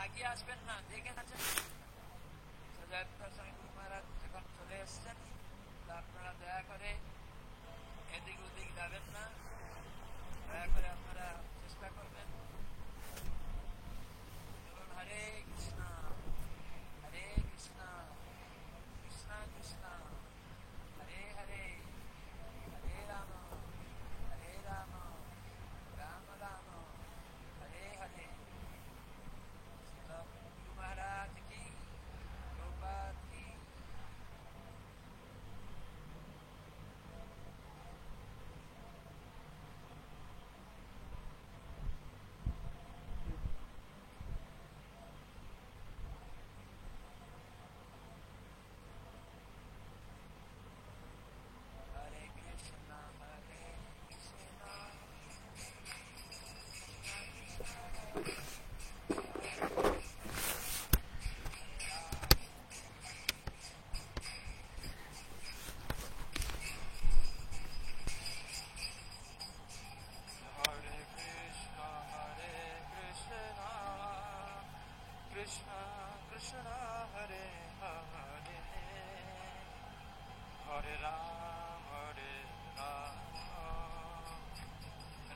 আগিয়ে আসবেন না, দেখে আছেন। জয়প্রকাশ স্বামী গুরু মহারাজ যখন চলে এসছেন, আপনারা দয়া করে এদিক ওদিক যাবেন না, দয়া করে আপনারা চেষ্টা করবেন। হরে কৃষ্ণ হরে কৃষ্ণ কৃষ্ণ কৃষ্ণ হরে হরে হরে রাম রাম রাম হরে হরে। গুরু মহারাজ কি, প্রভুপাদ কি। হরে কৃষ্ণ হরে কৃষ্ণ কৃষ্ণ কৃষ্ণ হরে হরে হরে রাম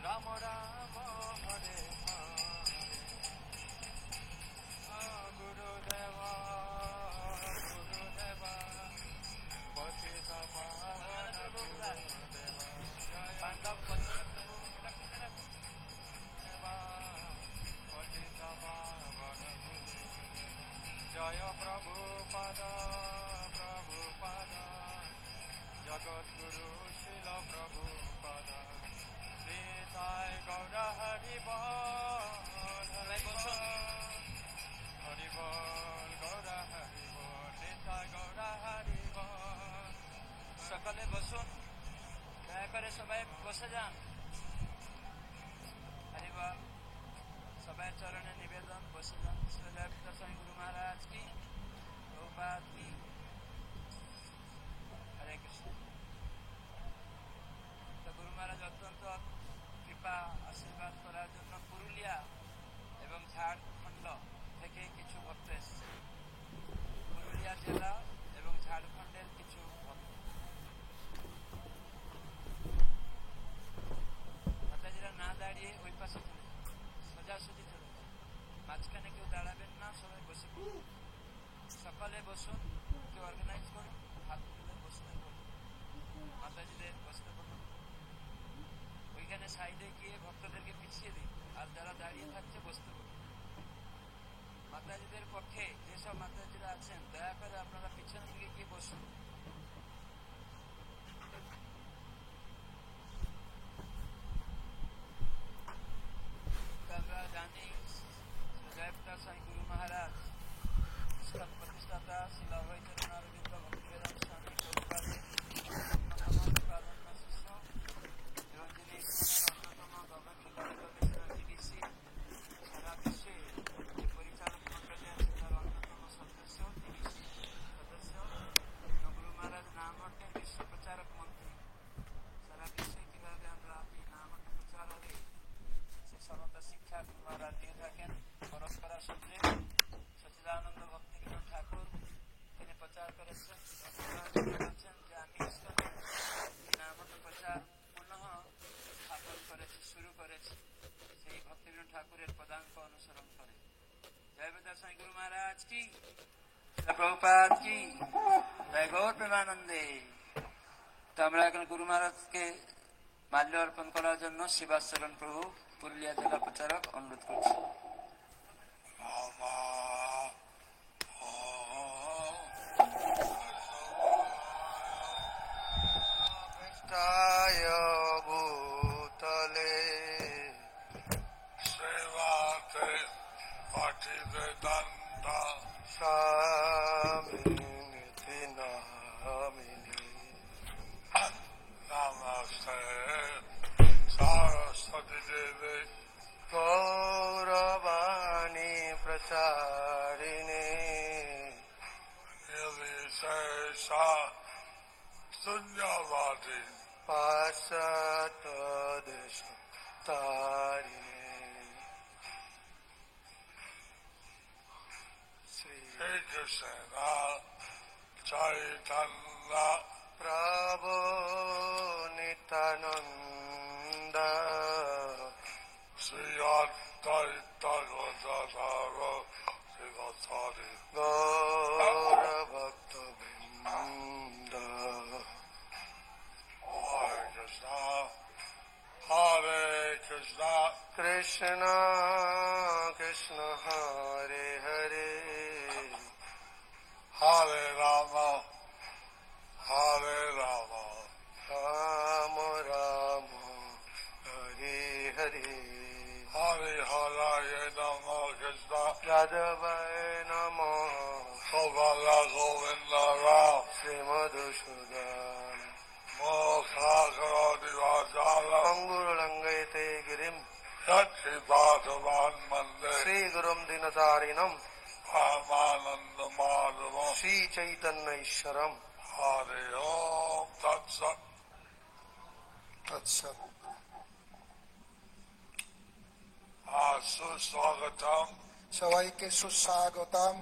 রাম রাম হরে হরে। গুরুদেবা গুরুদেবা পতিত পাবন গুরুদেবা পাণ্ডব পতিত পাবন জয় প্রভুপাদ প্রভুপাদ জগৎগুরু শিল প্রভুপাদ শ্রী সাই গৌর হরি বল হরি বল গৌর হরি বল শ্রী সাই গৌর হরি বল। সকলে বসুন, দয়া করে সবাই বসে যান। হরি বল। সবাই চরণে নিবেদন, বসে যান। জয়প্রকাশ স্বামী গুরু মহারাজ কি, প্রভুপাদ কি। হরে কৃষ্ণ। তো গুরু মহারাজ অত্যন্ত কৃপা আশীর্বাদ করার জন্য পুরুলিয়া এবং ঝাড়খণ্ড থেকে কিছু ভক্ত এসেছে। পুরুলিয়া জেলা এবং ঝাড়খণ্ডের কিছু ভক্ত। মাতাজিরা না দাঁড়িয়ে ওই পাশে চলে যান, সোজাসুজি চলে যান, মাঝখানে কেউ দাঁড়াবেন না, সবাই বসে পড়ুন। সকালে বসুন, কেউ অর্গানাইজ করুন, হাত তুলে বসতে বলুন, মাতাজিদের বসতে বলুন। ওইখানে সাইডে গিয়ে ভক্তদেরকে পিছিয়ে দিন, আর যারা দাঁড়িয়ে থাকছে বসতে বলুন। মাতাজিদের পক্ষে যেসব মাতাজিরা আছেন, দয়া করে আপনারা পিছনের দিকে গিয়ে বসুন। আমরা জানি জয়প্রকাশ স্বামী গুরু মহারাজ ইসলাম প্রতিষ্ঠাতা শ্রীল অভয়চরণ অরবিন্দ ভক্তিবেদান্ত স্বামী প্রভুপাদের প্রাধান্য শিষ্য এবং যিনি ইসলামের অন্যতম গবেষণা জিডিসি সারা বিশ্বে যে পরিচালক মন্ডলী আছে তার অন্যতম সদস্য, জিডিসি সদস্য। গুরু মহারাজ নামটের বিশ্ব প্রচারক মন্ত্রী। সারা বিশ্বে কিভাবে আমরা এই নামট প্রচার হবে সে সমস্ত শিক্ষা গুরু মহারাজ দিয়ে থাকেন। পরস্পরা সূত্রে সচিদানন্দ ভক্তিবিনোদ ঠাকুর তিনি প্রচার করেছেন, বলছেন যে আমি ইসলামের এই নামট প্রচার পুনঃ স্থাপন করেছি, শুরু করেছি সেই ভক্তিবিনোদ ঠাকুরের পদাঙ্ক অনুসরণ করে। জয়প্রকাশ স্বামী গুরু মহারাজ কি, প্রভুপাদ কি, জয় গৌর প্রেমানন্দে। তো আমরা এখন গুরু মহারাজকে মাল্য অর্পণ করার জন্য শিবাচরণ প্রভু পুরুলিয়া জেলা প্রচারক অনুরোধ করছি। ভূতলে সেবাতে পঠিবেদান্ত স্বামিনিতি নামিনি নমস্তে সরস্বতী দেবী গৌরবাণী প্রচারিণী নির্বিশেষ শূন্যবাদী পাশ্চাত্য দেশ Tarini. Krishna Chaitanya Prabhu Nityananda Sri Advaita Gadadhara Srivasadi Gaura Bhakta Vrinda. Hare Krishna Hare Krishna Krishna Krishna Hare Hare Hare Rama Hare Rama Rama Rama Hare Hare Hare Hare Namo Krishna Yadavaya Namo Govinda Govinda Ram Sri Madhusudan Mokhakaro Divajala Anguru Langayate Girim Yatri Bhagavan Mande Sri Gurum Dinatarinam Ramananda Madhavam Sri Chaitanya Ishwaram Hare Om Tat Sat Tat Sat Suswagatam সবাইকে সুস্বাগতম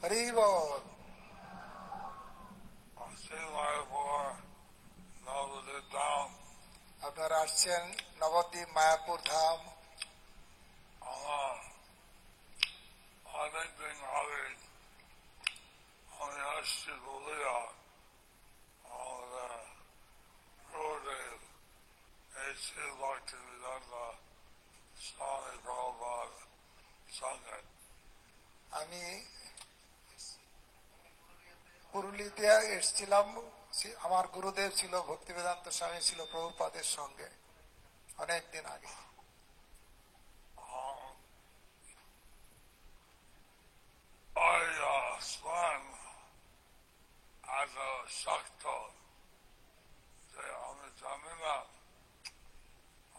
হরি বল আপনারা আসছেন নবদ্বীপ মায়াপুর ধাম অনেকদিন আগে আমি আসছি বলিয়া আমাদের রোডে এসে ভক্তি বিধান স্বামী প্রভুপাদ সঙ্গে আমি পুরুলিয়াতে এসেছিলাম আমার গুরুদেব ছিল ভক্তিবেদান্ত স্বামী ছিল প্রভুপাদের সঙ্গে অনেকদিন আগে I swam as a shakta. আমি জানি না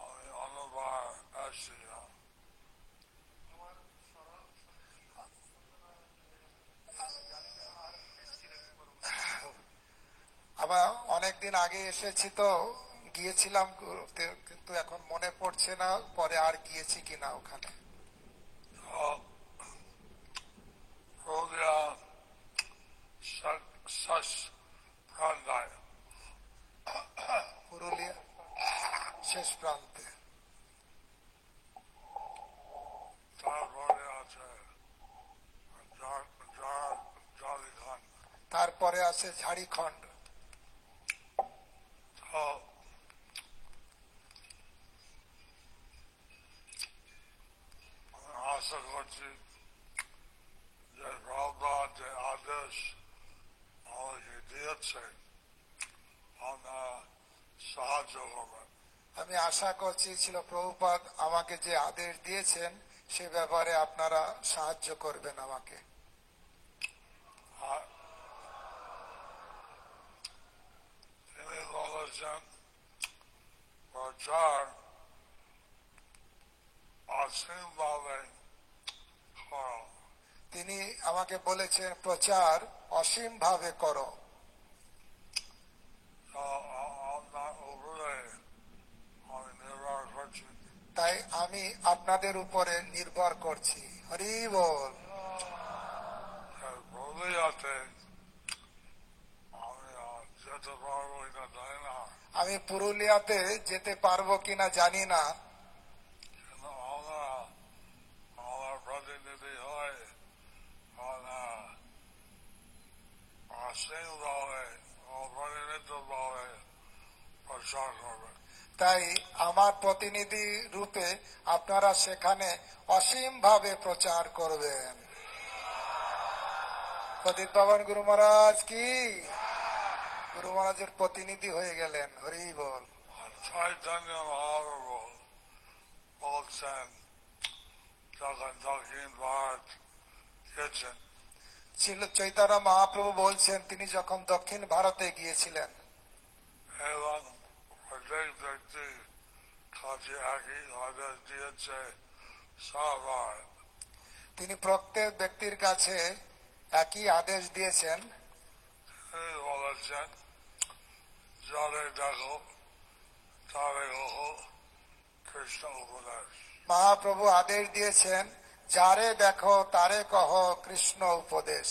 আমি অনেকবার আসছিলাম আবার অনেকদিন আগে এসেছি তো গিয়েছিলাম কিন্তু এখন মনে পড়ছে না পরে আর গিয়েছি কিনা ওখানে পুরুলিয়া শেষ প্রান্তে তারপরে আছে ঝাড়খণ্ড আশা করছি যে প্রভুপাদ যে আদেশ আমাকে দিয়েছে আমরা সাহায্য করবেন আমি আশা করছি ছিল প্রভুপাদ আমাকে যে আদেশ দিয়েছেন সে ব্যাপারে আপনারা সাহায্য করবেন আমাকে তিনি বলেছেন প্রচার অসীমভাবে করো তিনি আমাকে বলেছেন প্রচার অসীম ভাবে করো আপনার উপরে আমি নির্ভর করছি তাই আমি আপনাদের উপরে নির্ভর করছি হরি বল বলিয়াতে আমি যেতে পারবো এটা জানি না আমি পুরুলিয়াতে যেতে পারবো কিনা জানি না কিন্তু আমার প্রতিনিধি হয় অসীমভাবে অপরিণতভাবে প্রচার করবে তাই আমার প্রতিনিধি রূপে আপনারা সেখানে অসীম ভাবে প্রচার করবেন প্রদীপ পাবন গুরু মহারাজ কি গুরু মহারাজের প্রতিনিধি হয়ে গেলেন হরি বল চৈতন্য মহাপ্রভু বলছেন যখন দক্ষিণ ভারত গেছেন ছিল চৈতন্য মহাপ্রভু বলছেন তিনি যখন দক্ষিণ ভারতে গিয়েছিলেন এবং প্রত্যেক ব্যক্তি কাছে একই আদেশ দিয়েছে সবার তিনি প্রত্যেক ব্যক্তির কাছে একই আদেশ দিয়েছেন তিনি বলেছেন যারে দেখো তারে কহো কৃষ্ণ উপদেশ মহাপ্রভু আদেশ দিয়েছেন যারে দেখো তারে কহ কৃষ্ণ উপদেশ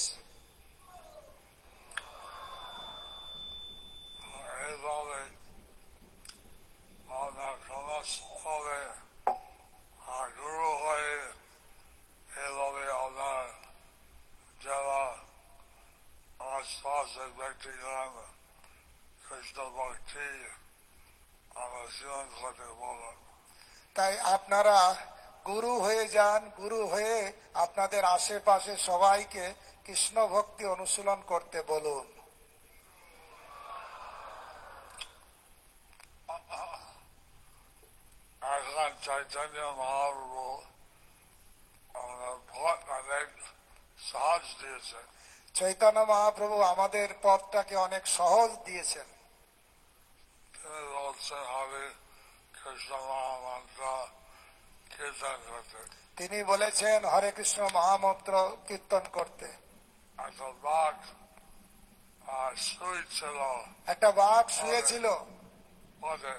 এইভাবে আপনার সমস্তভাবে গুরু হয়ে এভাবে আপনার যারা আশপাশের ব্যক্তিগণ কৃষ্ণ ভক্তি অনুশীলন করতে বলুন। তাই আপনারা গুরু হয়ে যান, গুরু হয়ে আপনাদের আশেপাশে সবাইকে কৃষ্ণ ভক্তি অনুশীলন করতে বলুন। এখন চৈতন্য মহাপ্রভু পথ অনেক সহজ দিয়েছেন। চৈতন্য মহাপ্রভু আমাদের পথটাকে অনেক সহজ দিয়েছেন। তিনি বলছেন হরে কৃষ্ণ মহামন্ত্র কীর্তন করতে। তিনি বলেছেন হরে কৃষ্ণ মহামন্ত্র কীর্তন করতে। একটা বাঘ শুয়েছিল একটা বাঘ শুয়েছিল পথে।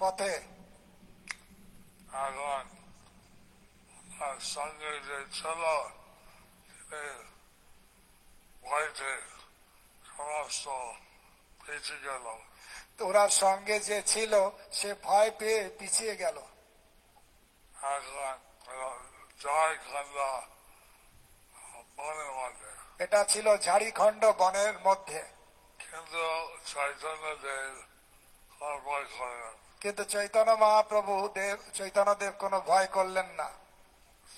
পথে। এখন তার সঙ্গে যে ছিল তিনি ভয়তে সমস্ত পিছিয়ে গেল। তো ওনার সঙ্গে যে ছিল সে ভয় পেয়ে পিছিয়ে গেল। এখন জয়খন্ডা বনের মধ্যে, এটা ছিল ঝাড়িখণ্ড বনের মধ্যে। কিন্তু চৈতন্যদেব কোনো ভয় করেন। কিন্তু চৈতন্য মহাপ্রভু চৈতন্য দেব কোনো ভয় করলেন না।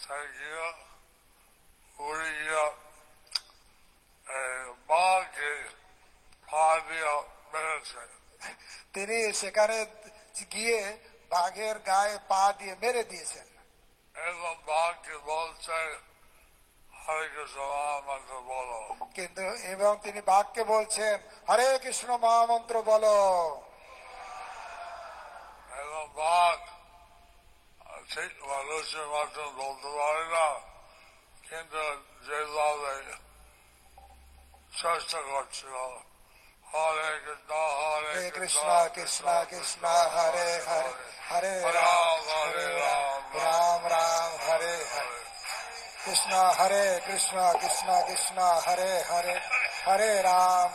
তাই গিয়ে উড়ে গিয়ে বাঘকে পা দিয়ে মেরেছে। তিনি সেখানে গিয়ে বাঘের গায়ে পা দিয়ে মেরে দিয়েছেন। এবং বাঘকে বলছে হরে কৃষ্ণ মহামন্ত্র বলো। কিন্তু এবং তিনি বাঘকে বলছেন হরে কৃষ্ণ মহামন্ত্র বলো। এবং বাঘ ঠিক মানুষের মতন বলতে পারে না, কিন্তু যেভাবে চেষ্টা করছিল হরে কৃষ্ণ হরে কৃষ্ণ কৃষ্ণ কৃষ্ণ হরে হরে হরে রাম হরে রাম রাম রাম হরে হরে কৃষ্ণ হরে কৃষ্ণ কৃষ্ণ কৃষ্ণ হরে হরে হরে রাম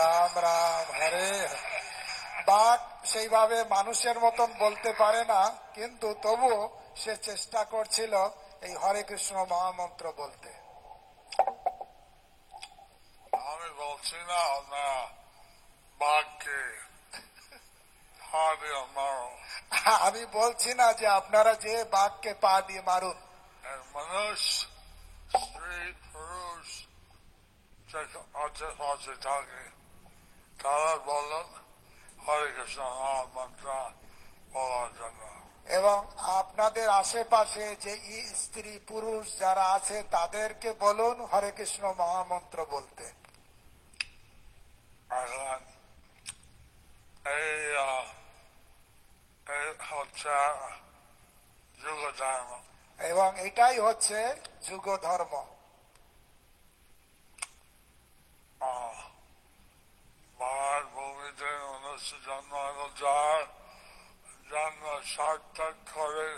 রাম রাম হরে হরে। বাঘ সেইভাবে মানুষের মতন বলতে পারে না, কিন্তু তবুও সে চেষ্টা করছিল এই হরে কৃষ্ণ মহামন্ত্র বলতে। আমি বলছি না আপনারা বাঘকে পা দিয়ে মারো। আমি বলছি না যে আপনারা যে বাঘকে পা দিয়ে মারুন। মানুষ স্ত্রী পুরুষ আশেপাশে থাকে তারা বলেন হরে কৃষ্ণ মহামন্ত্র বলার জন্য। এবং আপনাদের আশেপাশে যে স্ত্রী পুরুষ যারা আছে তাদেরকে বলুন হরে কৃষ্ণ মহামন্ত্র বলতে। এখন এই হচ্ছে যুগ ধর্ম। এবং এটাই হচ্ছে যুগ ধর্ম। ভারত ভূমিতে মনুষ্য জন্ম হলো যার জন্ম সার্থক করে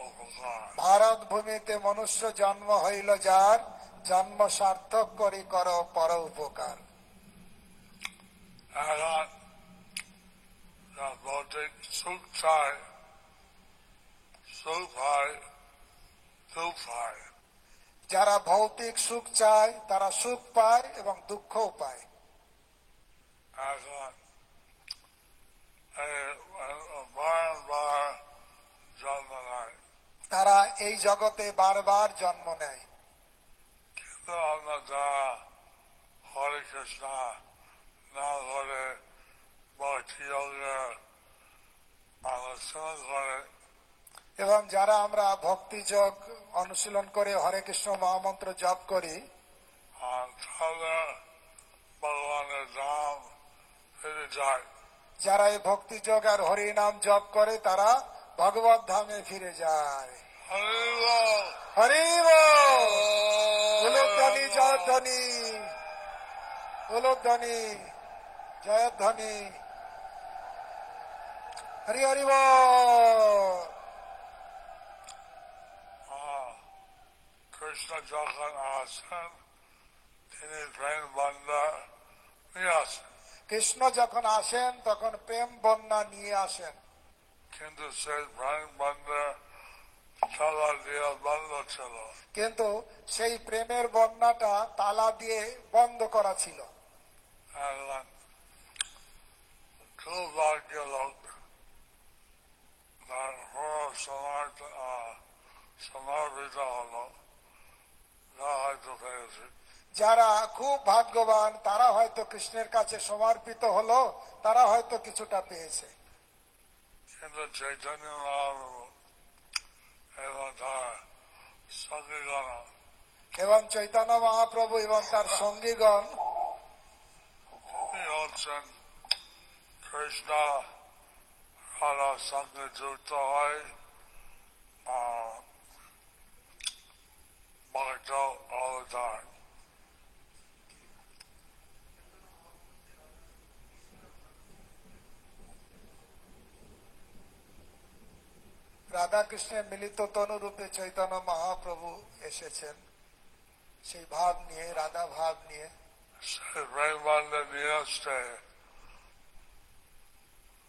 উপকার। ভারত ভূমিতে মনুষ্য জন্ম হইল যার জন্ম সার্থক করি কর পর উপকার। এখন ভৌতিক সুখ চায়, সুখ হয়, দুঃখ হয়। যারা ভৌতিক সুখ চায় তারা সুখ পায় এবং দুঃখও পায়। এখন বারবার জন্ম নেয়, তারা এই জগতে বারবার জন্ম নেয়। কিন্তু আমরা যারা হরে কৃষ্ণ না করে ভক্তি যোগের অনুশীলন করে, এবং যারা আমরা ভক্তি যোগ অনুশীলন করে হরে কৃষ্ণ মহামন্ত্র জপ করি, তাহলে ভগবানের নাম ফিরে যায়। যারা এই ভক্তি যোগ আর হরি নাম জপ করে তারা ভগবত ধামে ফিরে যায়। হরি বল, হরি বল, উলুধ্বনি জয়ধ্বনি, উলুধ্বনি জয়ধ্বনি, হরি হরি বল। কৃষ্ণ যখন আসেন তিনি প্রেম বান্দা নিয়ে আসেন। কৃষ্ণ যখন আসেন তখন প্রেম বন্যা নিয়ে আসেন, কিন্তু সেই প্রেম বন্ধের তালা দিয়ে বন্ধ ছিল। কিন্তু সেই প্রেমের বন্যাটা তালা দিয়ে বন্ধ করা ছিল। এখন খুব ভাগ্য লোক তার পুরো সমর্পিত হলো, যা হয়তো পেয়েছে। যারা খুব ভাগ্যবান তারা হয়তো কৃষ্ণের কাছে সমর্পিত হলো, তারা হয়তো কিছুটা পেয়েছে। কিন্তু চৈতন্য মহাপ্রভু এবং তার সঙ্গীগণ এবং চৈতন্য মহাপ্রভু এবং তার সঙ্গীগণ তিনি হচ্ছেন কৃষ্ণ রাধার সঙ্গে যুক্ত হয় ভক্ত অবতার। রাধা কৃষ্ণের মিলিত তনু রূপে চৈতন্য মহাপ্রভু এসেছেন, সেই ভাব নিয়ে, রাধা ভাব নিয়ে। সেই প্রেম বন্ধে নিয়ে আসছে,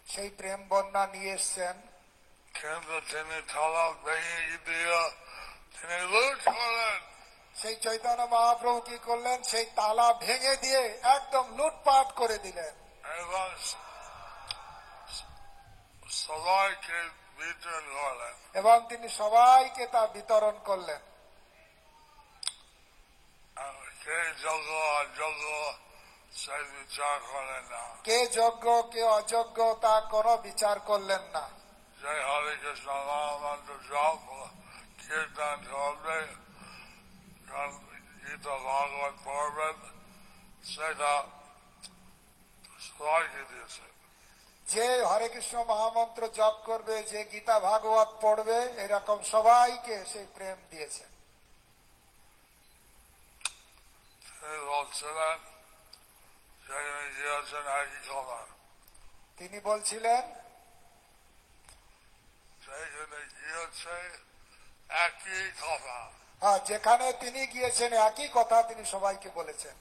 সেই প্রেম বন্যা নিয়ে এসছেন। কিন্তু তিনি থালা ভেঙে দিয়ে তিনি লুট করলেন। সেই চৈতন্য মহাপ্রভু কি করলেন? সেই তালা ভেঙে দিয়ে একদম লুটপাট করে দিলেন এবং সবাইকে বিতরণ করলেন। এবং তিনি সবাইকে তা বিতরণ করলেন। কে যোগ্য অযোগ্য সেই বিচার করেন না। কে যোগ্য কে অযোগ্য তা কোনো বিচার করলেন না। জয় হরে কৃষ্ণ মহামন্ত্র জপ কীর্তন করবে, গীতা ভাগবত পড়বেন, সেটা সবাইকে দিয়েছে। যে হরে কৃষ্ণ মহামন্ত্র জপ করবে, যে গীতা ভাগবত পড়বে, এরকম সবাইকে সেই প্রেম দিয়েছেন। তিনি বলছিলেন সেখানে গিয়েছেন একই কথা, তিনি বলছিলেন সেখানে গিয়েছে একই কথা। হ্যাঁ, যেখানে তিনি গিয়েছেন একই কথা তিনি সবাইকে বলেছেন।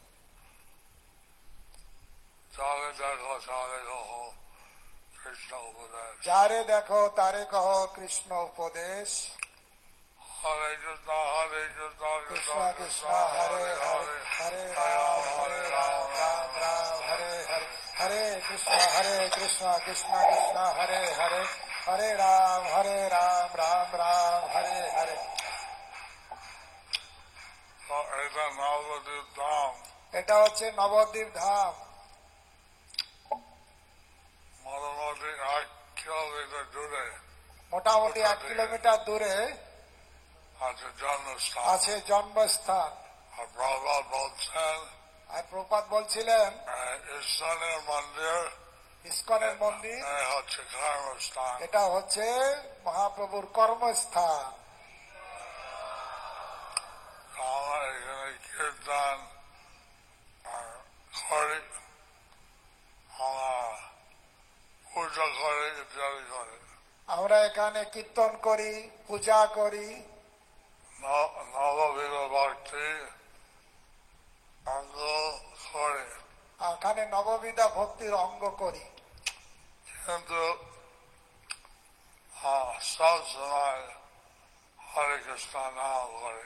যারে দেখো তারে কহ কৃষ্ণ উপদেশ, যারে দেখো তারে কহ কৃষ্ণ উপদেশ। হরে কৃষ্ণ হরে কৃষ্ণ কৃষ্ণ কৃষ্ণ হরে হরে, হরে রাম হরে রাম, রাম রাম হরে হরে, হরে কৃষ্ণ কৃষ্ণ কৃষ্ণ হরে হরে, হরে রাম রাম রাম হরে হরে। এটা নবদ্বীপ ধাম। এটা হচ্ছে নবদ্বীপ ধাম। মোটামুটি 1 কিলোমিটার দূরে মোটামুটি 1 কিলোমিটার দূরে আছে জন্মস্থান। আছে জন্মস্থান। আর প্রভুপাদ বলছেন, আর প্রভুপাদ বলছিলেন ইস্কনের মন্দির, ইস্কনের মন্দির হচ্ছে কর্মস্থান। এটা হচ্ছে মহাপ্রভুর কর্মস্থান। আমরা এখানে কীর্তন করি, আমরা পূজা করি, ইত্যাদি করি। আমরা এখানে কীর্তন করি, পূজা করি, নববিধ ভক্তি অঙ্গ করি, এখানে নববিধা ভক্তির অঙ্গ করি। কিন্তু সব সময় হরে কৃষ্ণ নাম করি।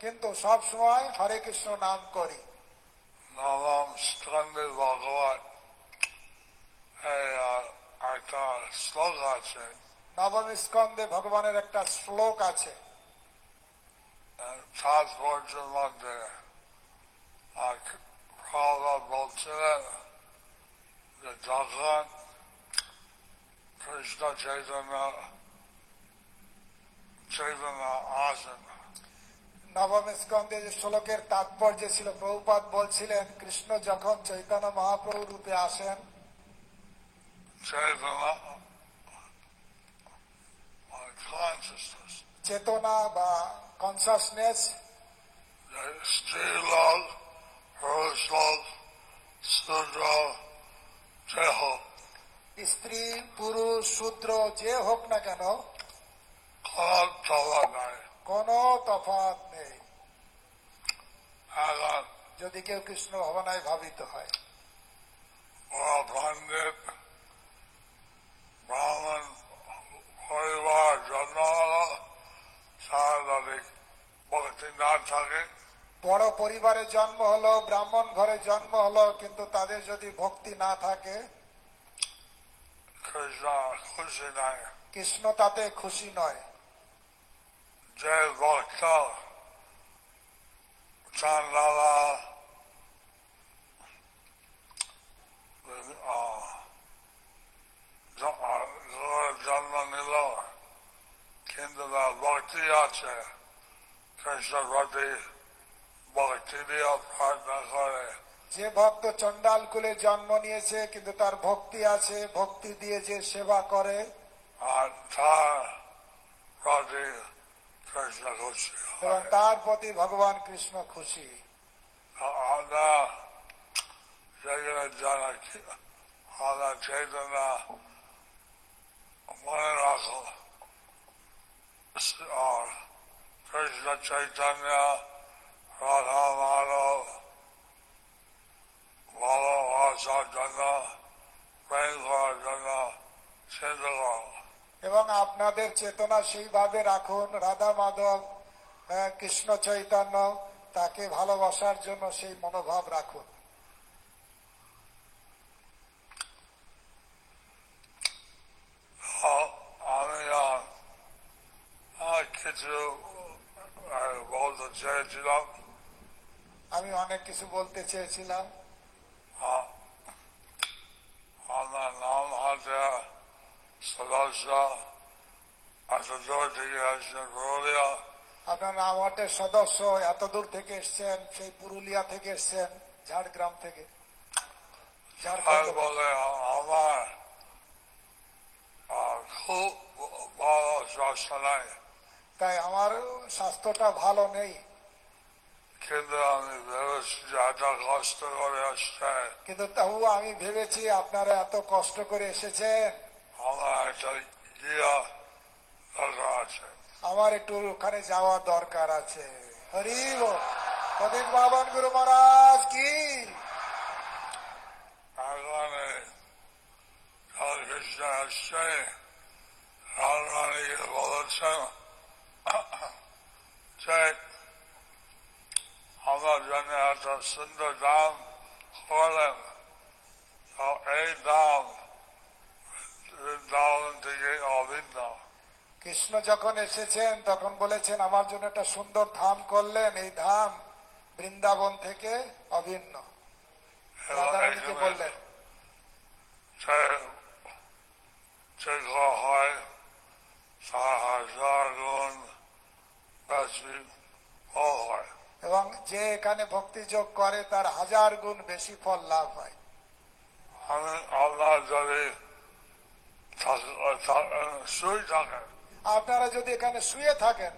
কিন্তু সব সময় হরে কৃষ্ণ নাম করি। নবম স্কন্ধে ভগবত একটা শ্লোক আছে, নবম স্কন্ধে ভগবানের একটা শ্লোক আছে। তাৎপর্যের মধ্যে প্রভুপাদ বলছিলেন যে যখন কৃষ্ণ চৈতন্য আসেন, নবম স্কন্ধে যে শ্লোকের তাৎপর্য ছিল, প্রভুপাদ বলছিলেন কৃষ্ণ যখন চৈতন্য মহাপ্রভু রূপে আসেন, চেতনা বা কনসাসনেস, স্ত্রী লোক পুরুষ লোক শূদ্র যে হোক, স্ত্রী পুরুষ শূদ্র যে হোক না কেন, কোনো তফাৎ নেই যদি কেউ কৃষ্ণ ভাবনায় ভাবিত হয়। ওরা পণ্ডিত ব্রাহ্মণ পরিবার জন্ম হলো, সারাদিক ভক্তি না থাকে, বড় পরিবারে জন্ম হলো, ব্রাহ্মণ ঘরে জন্ম হলো, কিন্তু তাদের যদি ভক্তি না থাকে, কৃষ্ণ খুশি নাই। কৃষ্ণ তাতে খুশি নয়। যে ভক্ত চান্দালা জন্ম নিল, কিন্তু তার ভক্তি আছে, কৃষ্ণ প্রতি ভক্তি দিয়ে প্রার্থনা করে, যে ভক্ত চণ্ডাল কুলে জন্ম নিয়েছে কিন্তু তার ভক্তি আছে, ভক্তি দিয়ে যে সেবা করে, আর তার প্রতি কৃষ্ণ খুশি এবং হয়। তার প্রতি ভগবান কৃষ্ণ খুশি। আমরা যেখানে যারা আমরা চৈতন্য মনে রাখো, আর কৃষ্ণ চৈতন্য রাধা মাধব ভালোবাসার জন্য, প্রেম করার জন্য চিন্তা করো। এবং আপনাদের চেতনা সেইভাবে রাখুন, রাধা মাধব, কৃষ্ণ চৈতন্য, তাকে ভালোবাসার জন্য সেই মনোভাব রাখুন। আমি কিছু বলতে চেয়েছিলাম। আমি অনেক কিছু বলতে চেয়েছিলাম। আমার নাম আছে সদস্য, এত দূর থেকে আসছেন পুরুলিয়া। আপনার নাম হটে সদস্য, এত দূর থেকে এসছেন, সেই পুরুলিয়া থেকে এসছেন, ঝাড়গ্রাম থেকে, ঝাড়খণ্ড থেকে। বলে আমার খুব ভালো স্বাস্থ্য নাই, তাই আমার স্বাস্থ্যটা ভালো নেই, কিন্তু আমি ভেবেছি যে এত কষ্ট করে আসছে, কিন্তু তবু আমি ভেবেছি আপনারা এত কষ্ট করে এসেছেন, আমার একটা গিয়া দরকার আছে। আমার একটু ওখানে যাওয়ার দরকার আছে। হরি বল। প্রদীপ বাবন গুরু মহারাজ কি। এখানে কৃষ্ণ আসছে, রাধারানীকে বলেছেন যে আমার জন্য এত সুন্দর দাম করলেন, এই দাম বৃন্দাবন থেকে অভিন্ন। কৃষ্ণ যখন এসেছেন তখন বলেছেন আমার জন্য একটা সুন্দর ধাম করলেন, এই ধাম বৃন্দাবন থেকে অভিন্ন। রাধারানীকে বললেন যে ঘর হয় 4,000 গুণ বেশি ফল হয়, এবং যে এখানে ভক্তিযোগ করে তার 1000 গুণ বেশি ফল লাভ হয়। আমি আল্লাহ যদি শুয়ে থাকেন, আপনারা যদি এখানে শুয়ে থাকেন,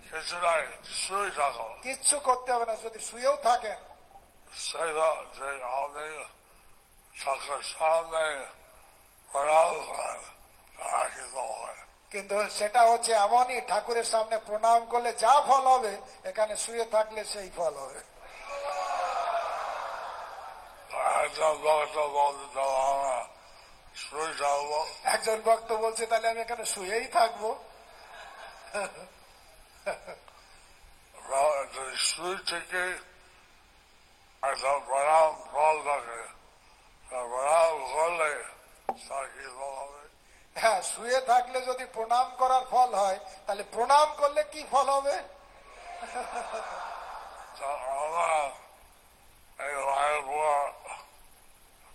কিছু নাই, শুয়ে থাকো, কিচ্ছু করতে হবে না, যদি শুয়েও থাকেন, সেটা যে আপনি ঠাকুর সামনে প্রণাম করেন, তারা কিন্তু হয়। কিন্তু সেটা হচ্ছে এমনই, ঠাকুরের সামনে প্রণাম করলে যা ফল হবে এখানে শুয়ে থাকলে সেই ফল হবে। একজন ভক্ত বলতে আমরা শুয়ে থাকবো, একজন ভক্ত বলছে তাহলে আমি এখানে শুয়েই থাকবো। যদি শুয়ে থেকে একটা প্রণাম ফল থাকে, প্রণাম করলে তার কি ফল হবে? হ্যাঁ, শুয়ে থাকলে যদি প্রণাম করার ফল হয় তাহলে প্রণাম করলে কি ফল হবে? আমরা এই লাইফ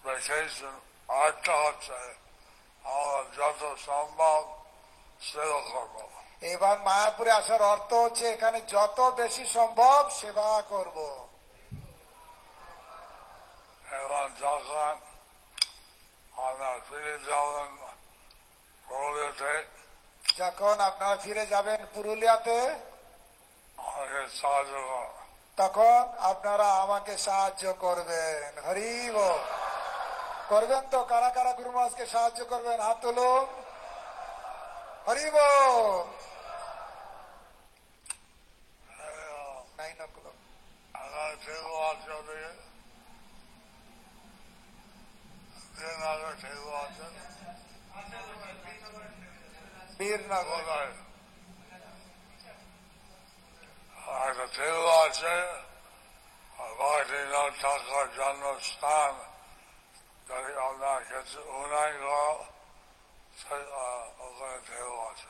ভ্যাকেশন আটটা হচ্ছে, আমরা যত সম্ভব সেবা করবো। এবার মায়াপুরে আসার অর্থ হচ্ছে এখানে যত বেশি সম্ভব সেবা করব। এবং যখন আমরা ফিরে যাবেন পুরুলিয়াতে, যখন আপনারা ফিরে যাবেন পুরুলিয়াতে, আমাকে সাহায্য করো। তখন আপনারা আমাকে সাহায্য করবেন। হরি বল। করবেন তো? কারা কারা গুরু মহারাজকে সাহায্য করবেন? হাত তুলুন। হরি বল। 9 o'clock। আমরা ঠিক আছে, বীরনগর ঠেকু আছে, বীরনগর কোথায় একটা ঠেকু আছে, গয়টিনাথ ঠাকুর জন্মস্থান, যদি আপনার কাছে উনাই ওখানে ঠেকু আছে।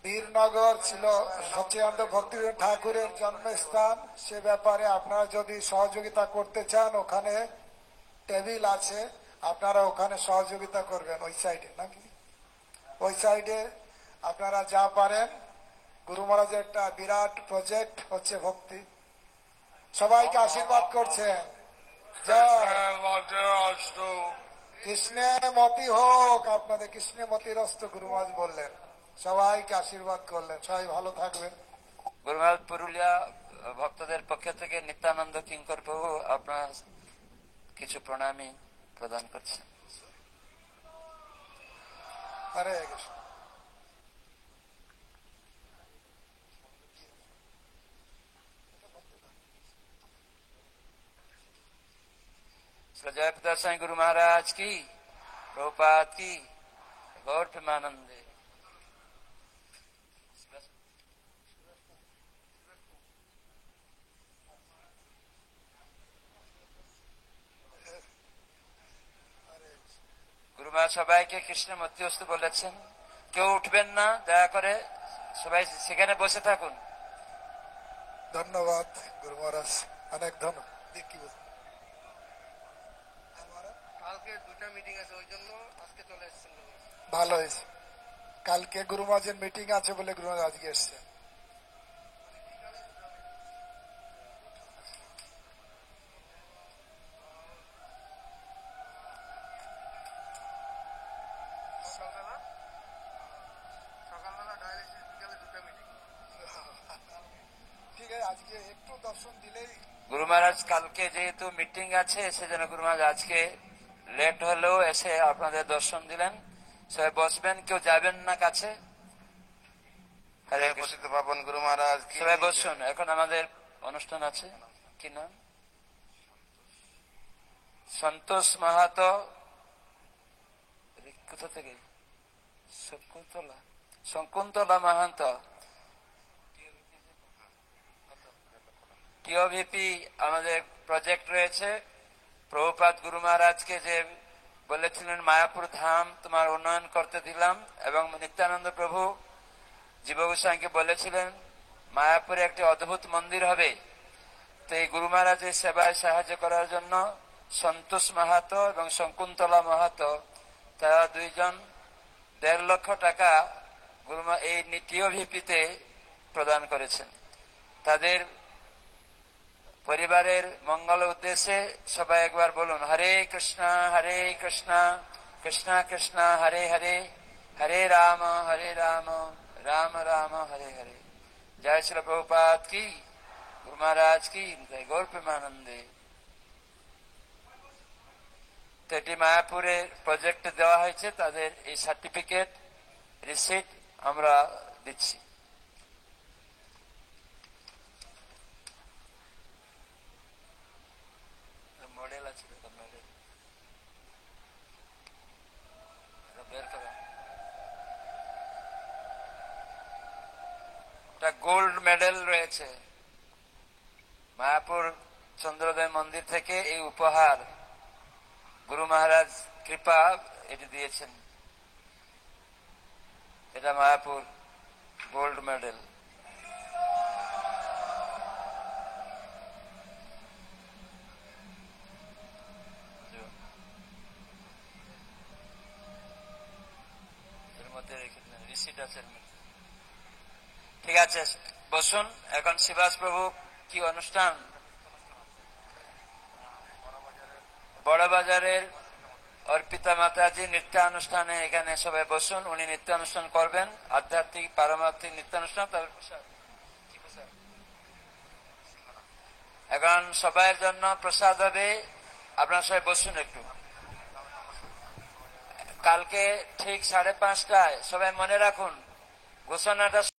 বীরনগর ছিল সচিদানন্দ ভক্তিবিনোদ ঠাকুরের জন্মস্থান। সে ব্যাপারে আপনারা যদি সহযোগিতা করতে চান, ওখানে টেবিল আছে, আপনারা ওখানে সহযোগিতা করবেন। ওই সাইডে নাকি ওই সাইডে আপনারা যা পারেন। গুরু মহারাজের একটা বিরাট প্রজেক্ট হচ্ছে ভক্তি। সবাইকে আশীর্বাদ করছেন। জয় কৃষ্ণে মতি হোক, আপনাদের কৃষ্ণে মতির অস্ত গুরু মহারাজ বললেন। সবাইকে আশীর্বাদ করলেন, সবাই ভালো থাকবেন। গুরু মহারাজ পুরুলিয়া ভক্তদের পক্ষ থেকে নিত্যানন্দ কিঙ্কর প্রভু আপনার কিছু প্রণামী প্রদান করছেন। হরে কৃষ্ণ। जय पिता साईं गुरु महाराज की, प्रभुपाद की, गौर प्रेमानंदे। গুরু মহারাজ সবাইকে কৃষ্ণ মধ্যস্থ বলেছেন, কেউ উঠবেন না, দয়া করে সবাই সেখানে বসে থাকুন। ধন্যবাদ গুরু মহারাজ, অনেক ধন্যবাদ। কি বলছেন? কালকে দুটা মিটিং আছে, ওই জন্য আজকে চলে এসেছেন। ভালো হয়েছে, কালকে গুরু মহারাজের মিটিং আছে বলে গুরু মহারাজ আজকে এসছে। সকালবেলা ডায়ালিসিস, বিকালে দুটা মিটিং। ঠিক আছে, আজকে একটু দর্শন দিলেই। গুরু মহারাজ কালকে যেহেতু মিটিং আছে, সেজন্য গুরু মহারাজ আজকে লেট হলেও এসে আপনাদের দর্শন দিলেন। সবাই বসবেন, কেউ যাবেন না কাছে। হরে কৃষ্ণ। পাবন গুরু মহারাজ সবাই বসুন, এখন আমাদের অনুষ্ঠান আছে। কি নাম? সন্তোষ মাহাতো। কোথা থেকে? শকুন্তলা, শকুন্তলা মাহান্ত। টিওভিপি আমাদের প্রজেক্ট রয়েছে। প্রভুপাদ গুরু মহারাজকে যে বলেছিলেন মায়াপুর ধাম তোমার উন্নয়ন করতে দিলাম, এবং নিত্যানন্দ প্রভু জীব গোস্বামীকে বলেছিলেন মায়াপুরে একটি অদ্ভুত মন্দির হবে। তো এই গুরু মহারাজের সেবায় সাহায্য করার জন্য সন্তোষ মাহাতো এবং শকুন্তলা মাহাতো, তারা দুইজন 1.5 লক্ষ টাকা গুরু এই টিওভিপিতে প্রদান করেছেন। তাদের পরিবারের মঙ্গল উদ্দেশ্যে সবাই একবার বলুন, হরে কৃষ্ণ কৃষ্ণ কৃষ্ণ হরে হরে, হরে রাম রাম রাম হরে হরে। জয় শ্রী প্রভুপাদ কি, গুরু মহারাজ কি, গৌর প্রেমানন্দে। তো এটি মায়াপুরে প্রজেক্ট দেওয়া হয়েছে, তাদের এই সার্টিফিকেট রিসিট আমরা দিচ্ছি। মডেল আছে, মডেল বের করা। একটা গোল্ড মেডেল রয়েছে মায়াপুর চন্দ্রোদয় মন্দির থেকে। এই উপহার গুরু মহারাজ কৃপা এটি দিয়েছেন। এটা মায়াপুর গোল্ড মেডেল। এর মধ্যে রেখে রিসিট আছে। ঠিক আছে, বসুন। এখন শিবাস প্রভু কি অনুষ্ঠান? বড়বাজারের অর্পিতা মাতাজি নৃত্যানুষ্ঠানে এখানে সবাই বসুন। উনি নৃত্যানুষ্ঠান করবেন, আধ্যাত্মিক পারমার্থিক নৃত্যানুষ্ঠান। এখন সবাইয়ের জন্য প্রসাদ হবে, আপনারা সবাই বসুন একটু। কালকে ঠিক 5:30টায় সবাই মনে রাখুন, ঘোষণাটা